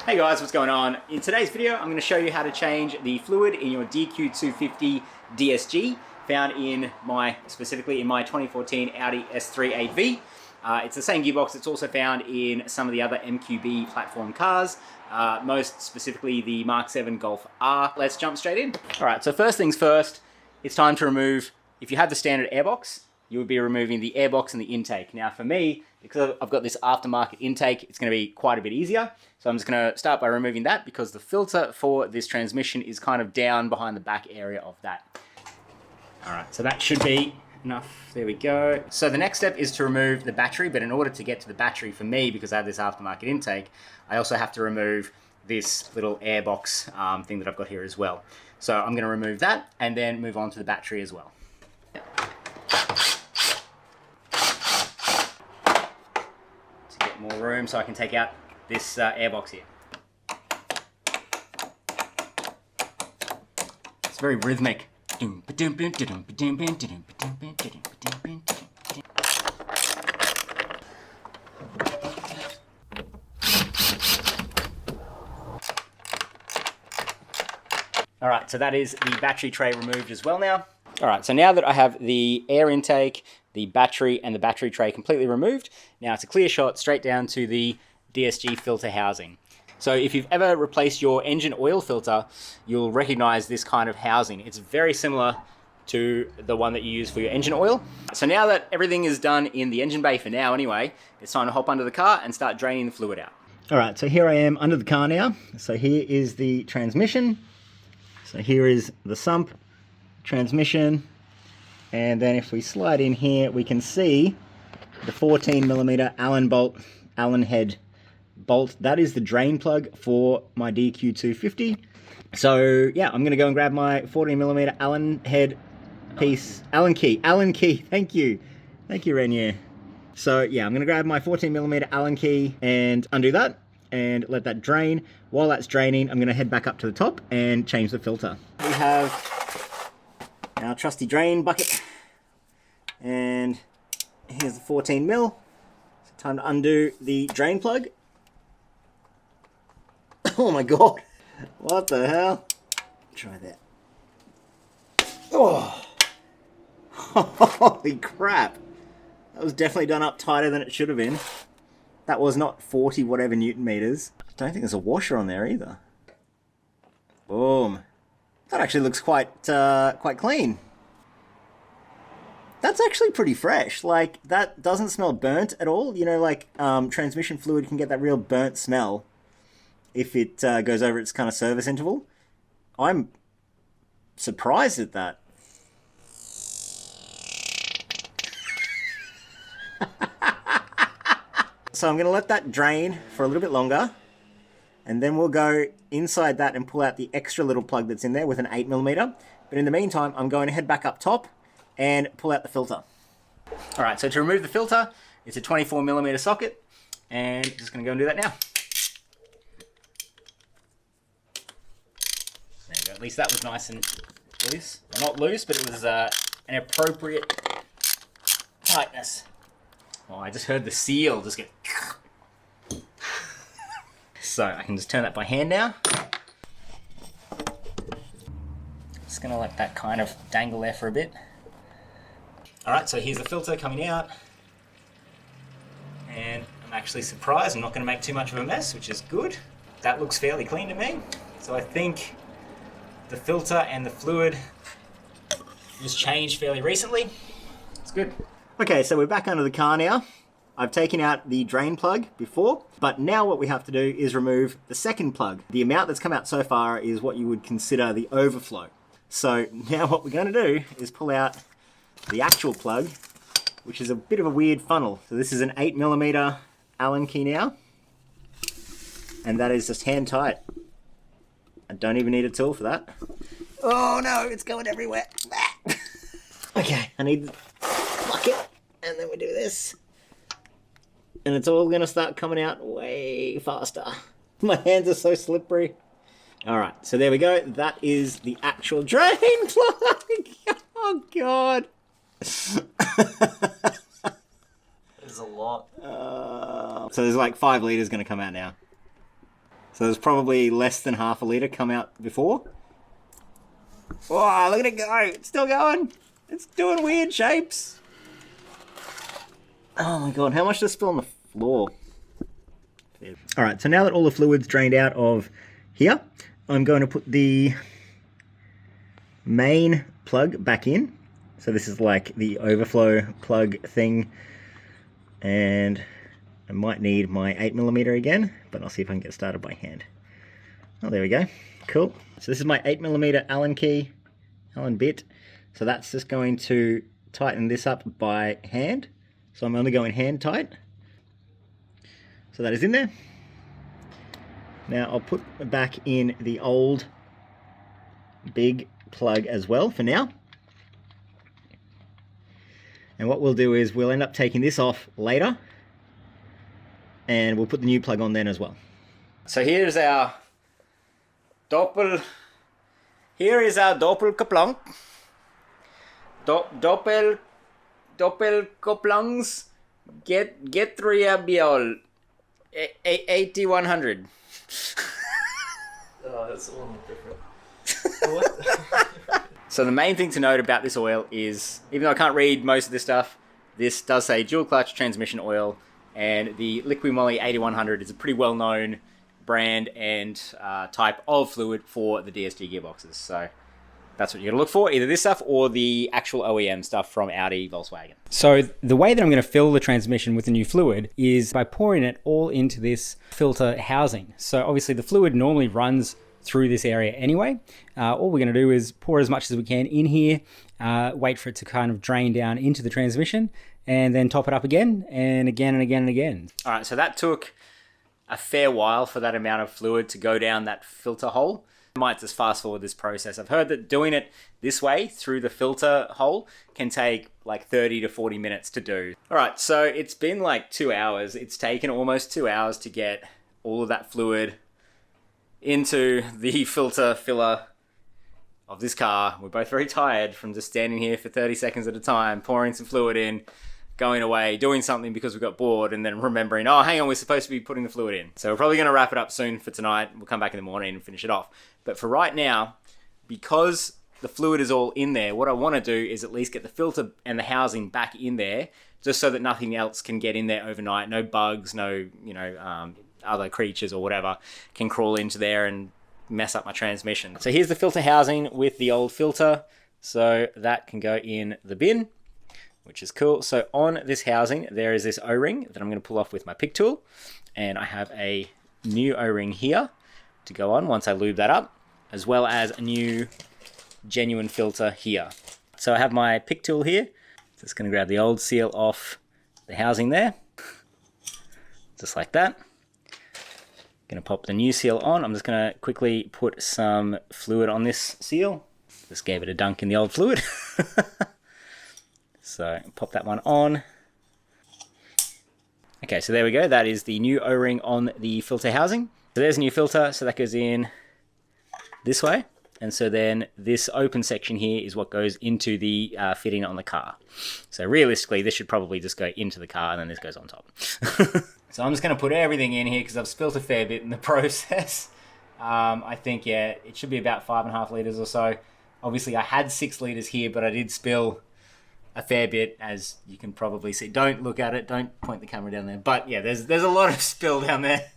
Hey guys, what's going on? In today's video, I'm going to show you how to change the fluid in your DQ250 DSG, found in specifically in my 2014 Audi S3 8V. It's the same gearbox that's also found in some of the other MQB platform cars, most specifically the Mark 7 Golf R. Let's jump straight in. All right, so first things first, it's time to remove, if you have the standard airbox, you would be removing the airbox and the intake. Now for me, because I've got this aftermarket intake, it's going to be quite a bit easier. So I'm just going to start by removing that because the filter for this transmission is kind of down behind the back area of that. All right, so that should be enough. There we go. So the next step is to remove the battery, but in order to get to the battery for me, because I have this aftermarket intake, I also have to remove this little airbox thing that I've got here as well. So I'm going to remove that and then move on to the battery as well. More room so I can take out this airbox here. It's very rhythmic. Alright, so that is the battery tray removed as well now. Alright, so now that I have the air intake, the battery and the battery tray completely removed, now it's a clear shot straight down to the DSG filter housing. So if you've ever replaced your engine oil filter, you'll recognize this kind of housing. It's very similar to the one that you use for your engine oil. So now that everything is done in the engine bay for now anyway, it's time to hop under the car and start draining the fluid out. Alright, so here I am under the car now. So here is the transmission. So here is the sump, transmission, and then if we slide in here, we can see the 14mm Allen head bolt. That is the drain plug for my DQ250. So yeah, I'm gonna go and grab my 14mm Allen head piece, Allen key, thank you, Renier. So yeah, I'm gonna grab my 14mm Allen key and undo that and let that drain. While that's draining, I'm gonna head back up to the top and change the filter. We have our trusty drain bucket, and here's the 14mm. So time to undo the drain plug. Oh my god, what the hell? Try that. Oh, holy crap. That was definitely done up tighter than it should have been. That was not 40 whatever Newton meters. I don't think there's a washer on there either. Boom. That actually looks quite clean. That's actually pretty fresh. Like, that doesn't smell burnt at all. You know, like, transmission fluid can get that real burnt smell if it goes over its kind of service interval. I'm surprised at that. So I'm going to let that drain for a little bit longer, and then we'll go inside that and pull out the extra little plug that's in there with an 8mm. But in the meantime, I'm going to head back up top and pull out the filter. Alright, so to remove the filter, it's a 24mm socket, and just going to go and do that now. There you go, at least that was nice and loose. Well, not loose, but it was an appropriate tightness. Oh, I just heard the seal just get... So I can just turn that by hand now. Just gonna let that kind of dangle there for a bit. Alright, so here's the filter coming out. And I'm actually surprised I'm not gonna make too much of a mess, which is good. That looks fairly clean to me. So I think the filter and the fluid was changed fairly recently. It's good. Okay, so we're back under the car now. I've taken out the drain plug before, but now what we have to do is remove the second plug. The amount that's come out so far is what you would consider the overflow. So now what we're going to do is pull out the actual plug, which is a bit of a weird funnel. So this is an 8mm Allen key now, and that is just hand tight. I don't even need a tool for that. Oh no, it's going everywhere. Okay, I need the bucket, and then we do this. And it's all going to start coming out way faster. My hands are so slippery. Alright, so there we go. That is the actual drain plug. Oh god. There's a lot. So there's like 5 litres going to come out now. So there's probably less than half a litre come out before. Oh, look at it go. It's still going. It's doing weird shapes. Oh my god, how much does it spill on the floor? Alright, so now that all the fluid's drained out of here, I'm going to put the main plug back in. So this is like the overflow plug thing. And I might need my 8mm again, but I'll see if I can get started by hand. Oh, there we go. Cool. So this is my 8mm Allen key, Allen bit. So that's just going to tighten this up by hand. So I'm only going hand tight. So that is in there. Now I'll put back in the old big plug as well for now. And what we'll do is we'll end up taking this off later and we'll put the new plug on then as well. So here's our Doppelkopplung. Doppelkopplungs Getriabiol 8100. Oh, that's all different. So the main thing to note about this oil is, even though I can't read most of this stuff, this does say dual clutch transmission oil, and the Liqui-Moly 8100 is a pretty well-known brand and type of fluid for the DSG gearboxes. So that's what you're going to look for, either this stuff or the actual OEM stuff from Audi, Volkswagen. So the way that I'm going to fill the transmission with the new fluid is by pouring it all into this filter housing. So obviously the fluid normally runs through this area anyway. All we're going to do is pour as much as we can in here, wait for it to kind of drain down into the transmission, and then top it up again and again and again and again. All right, so that took a fair while for that amount of fluid to go down that filter hole. I might just fast forward this process. I've heard that doing it this way through the filter hole can take like 30 to 40 minutes to do. All right, so it's been like 2 hours. It's taken almost 2 hours to get all of that fluid into the filter filler of this car. We're both very tired from just standing here for 30 seconds at a time, pouring some fluid in, going away, doing something because we got bored, and then remembering, oh, hang on, we're supposed to be putting the fluid in. So we're probably going to wrap it up soon for tonight. We'll come back in the morning and finish it off. But for right now, because the fluid is all in there, what I want to do is at least get the filter and the housing back in there, just so that nothing else can get in there overnight. No bugs, no, other creatures or whatever can crawl into there and mess up my transmission. So here's the filter housing with the old filter. So that can go in the bin, which is cool. So on this housing, there is this O-ring that I'm going to pull off with my pick tool. And I have a new O-ring here to go on once I lube that up, as well as a new genuine filter here. So I have my pick tool here. Just going to grab the old seal off the housing there, just like that. Going to pop the new seal on. I'm just going to quickly put some fluid on this seal. Just gave it a dunk in the old fluid. So pop that one on. Okay, so there we go. That is the new O-ring on the filter housing. So there's a new filter, so that goes in this way. And so then this open section here is what goes into the fitting on the car. So realistically, this should probably just go into the car and then this goes on top. So I'm just going to put everything in here because I've spilt a fair bit in the process. I think, yeah, it should be about 5.5 litres or so. Obviously, I had 6 litres here, but I did spill a fair bit, as you can probably see. Don't look at it. Don't point the camera down there. But yeah, there's a lot of spill down there.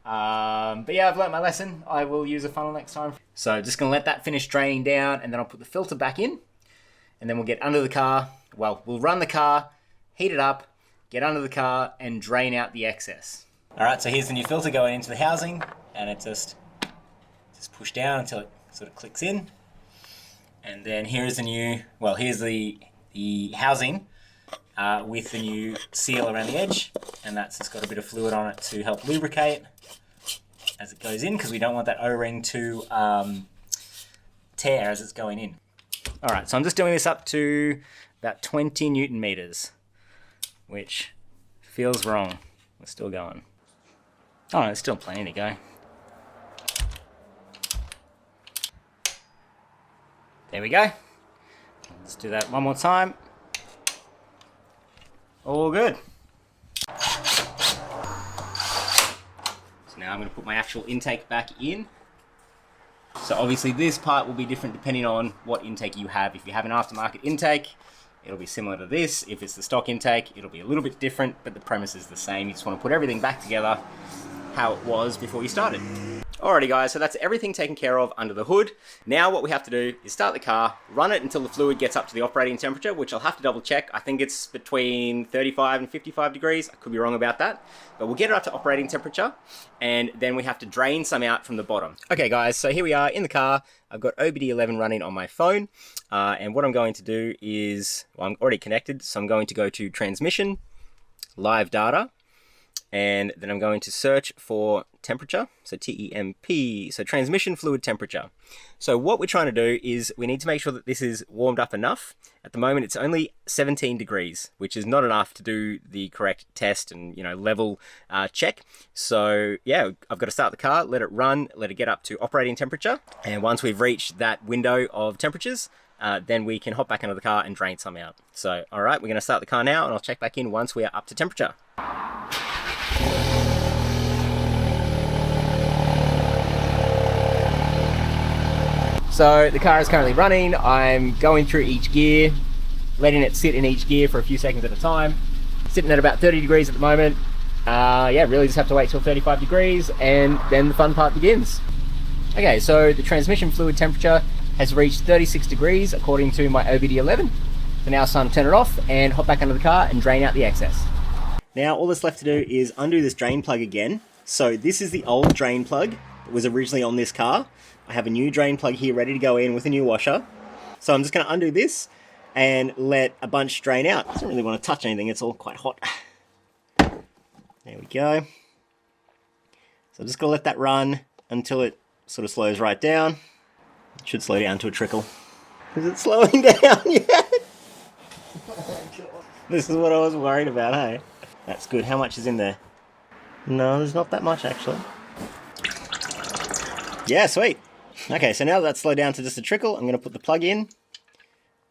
But yeah, I've learnt my lesson. I will use a funnel next time. So just going to let that finish draining down, and then I'll put the filter back in. And then we'll get under the car. Well, we'll run the car, heat it up, get under the car, and drain out the excess. All right, so here's the new filter going into the housing, and it just push down until it sort of clicks in. And then here's the new, well, here's the housing with the new seal around the edge, and that's just got a bit of fluid on it to help lubricate as it goes in, because we don't want that O-ring to tear as it's going in. All right, so I'm just doing this up to about 20 Newton meters, which feels wrong. We're still going. Oh, no, there's still plenty to go. There we go. Let's do that one more time. All good. So now Now I'm going to put my actual intake back in. So obviously this part will be different depending on what intake you have. If you have an aftermarket intake, it'll be similar to this. If it's the stock intake, it'll be a little bit different, but the premise is the same. You just want to put everything back together how it was before you started. Alrighty guys, so that's everything taken care of under the hood. Now what we have to do is start the car, run it until the fluid gets up to the operating temperature, which I'll have to double check. I think it's between 35 and 55 degrees. I could be wrong about that. But we'll get it up to operating temperature, and then we have to drain some out from the bottom. Okay guys, so here we are in the car. I've got OBD11 running on my phone. And what I'm going to do is, well, I'm already connected, so I'm going to go to transmission, live data, and then I'm going to search for temperature, so TEMP, so transmission fluid temperature. So what we're trying to do is we need to make sure that this is warmed up enough. At the moment it's only 17 degrees, which is not enough to do the correct test and, you know, level check. So yeah, I've got to start the car, let it run, let it get up to operating temperature, and once we've reached that window of temperatures, then we can hop back into the car and drain some out. So alright, we're going to start the car now, and I'll check back in once we are up to temperature. So the car is currently running. I'm going through each gear, letting it sit in each gear for a few seconds at a time. Sitting at about 30 degrees at the moment. Yeah, really just have to wait till 35 degrees and then the fun part begins. Okay, so the transmission fluid temperature has reached 36 degrees according to my OBD11. So now it's time to turn it off and hop back under the car and drain out the excess. Now all that's left to do is undo this drain plug again. So this is the old drain plug that was originally on this car. I have a new drain plug here ready to go in with a new washer. So I'm just going to undo this and let a bunch drain out. I don't really want to touch anything, it's all quite hot. There we go. So I'm just going to let that run until it sort of slows right down. It should slow down to a trickle. Is it slowing down yet? This is what I was worried about, hey? That's good. How much is in there? No, there's not that much actually. Yeah, sweet. Okay, so now that's slowed down to just a trickle, I'm going to put the plug in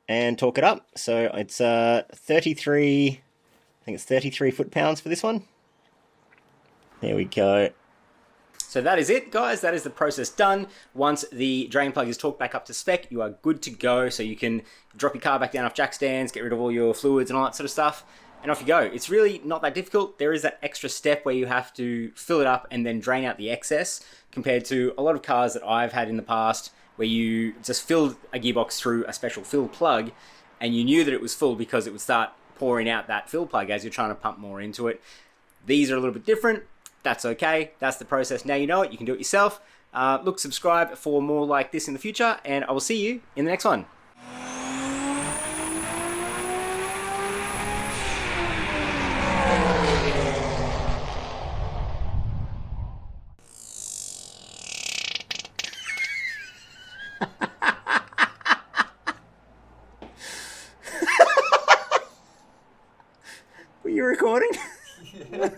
and torque it up. So it's 33, I think it's 33 foot-pounds for this one. There we go. So that is it, guys. That is the process done. Once the drain plug is torqued back up to spec, you are good to go. So you can drop your car back down off jack stands, get rid of all your fluids and all that sort of stuff, and off you go. It's really not that difficult. There is that extra step where you have to fill it up and then drain out the excess, compared to a lot of cars that I've had in the past where you just filled a gearbox through a special fill plug and you knew that it was full because it would start pouring out that fill plug as you're trying to pump more into it. These are a little bit different. That's okay. That's the process. Now you know it. You can do it yourself. Look, subscribe for more like this in the future, and I will see you in the next one. Were you recording? Yeah.